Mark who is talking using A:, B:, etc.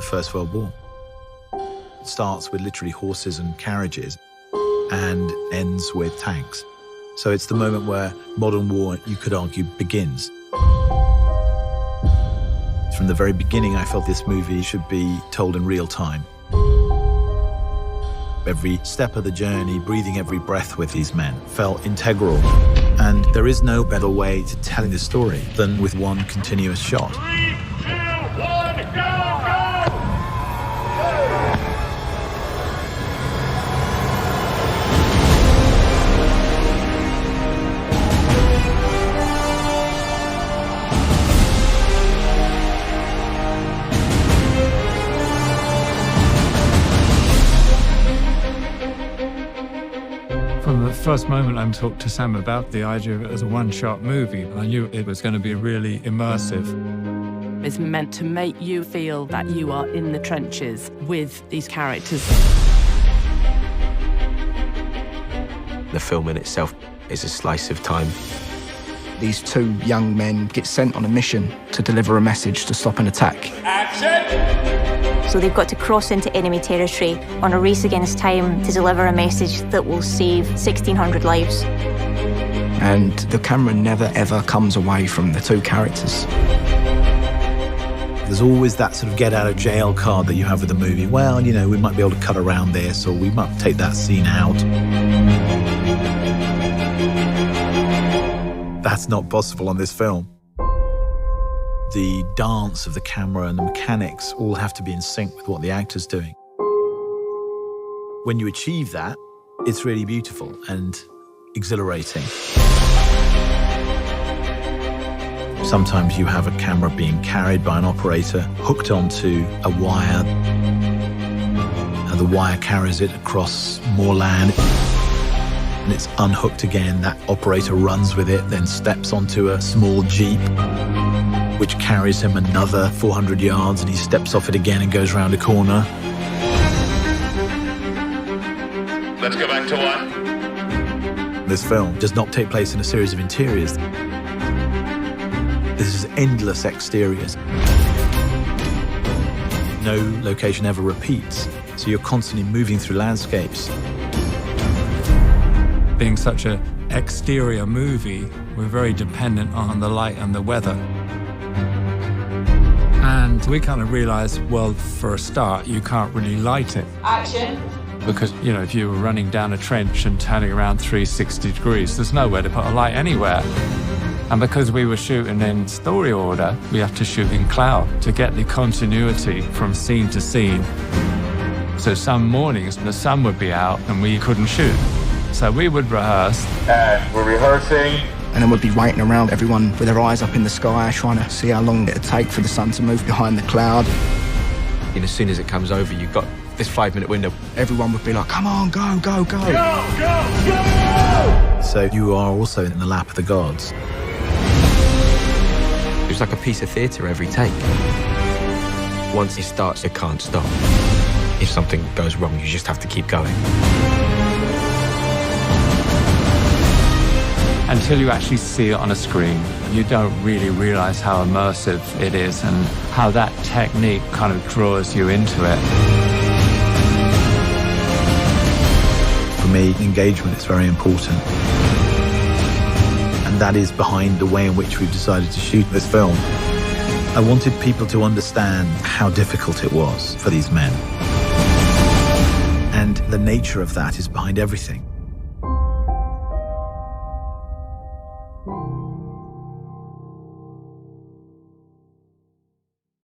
A: the First World War. It starts with literally horses and carriages and ends with tanks. So it's the moment where modern war, you could argue, begins. From the very beginning, I felt this movie should be told in real time. Every step of the journey, breathing every breath with these men, felt integral. And there is no better way to telling this story than with one continuous shot.
B: 3, 2, 1, go, go!
C: From the first moment I talked to Sam about the idea of it as a one-shot movie, I knew it was going to be really immersive.
D: It's meant to make you feel that you are in the trenches with these characters.
E: The film in itself is a slice of time.
F: These two young men get sent on a mission to deliver a message to stop an attack.
B: Action!
G: So they've got to cross into enemy territory on a race against time to deliver a message that will save 1,600 lives.
F: And the camera never ever comes away from the two characters.
A: There's always that sort of get out of jail card that you have with a movie. Well, you know, we might be able to cut around this, or we might take that scene out. That's not possible on this film. The dance of the camera and the mechanics all have to be in sync with what the actor's doing. When you achieve that, it's really beautiful and exhilarating. Sometimes you have a camera being carried by an operator, hooked onto a wire, and the wire carries it across more land, and it's unhooked again. That operator runs with it, then steps onto a small jeep, which carries him another 400 yards, and he steps off it again and goes round a corner.
B: Let's go back to 1.
A: This film does not take place in a series of interiors. This is endless exteriors. No location ever repeats, so you're constantly moving through landscapes.
C: Being such an exterior movie, we're very dependent on the light and the weather. And we kind of realized, well, for a start, you can't really light it.
D: Action!
C: Because, you know, if you were running down a trench and turning around 360 degrees, there's nowhere to put a light anywhere. And because we were shooting in story order, we have to shoot in cloud to get the continuity from scene to scene. So some mornings, the sun would be out and we couldn't shoot. So we would rehearse.
B: And we're rehearsing.
F: And then we'd be waiting around, everyone with their eyes up in the sky, trying to see how long it'd take for the sun to move behind the cloud.
E: And as soon as it comes over, you've got this 5-minute window.
F: Everyone would be like, come on, go, go, go.
B: Go, go, go!
A: So you are also in the lap of the gods.
E: It's like a piece of theatre every take. Once it starts, it can't stop. If something goes wrong, you just have to keep going.
C: Until you actually see it on a screen, you don't really realize how immersive it is and how that technique kind of draws you into it.
A: For me, engagement is very important. And that is behind the way in which we've decided to shoot this film. I wanted people to understand how difficult it was for these men. And the nature of that is behind everything.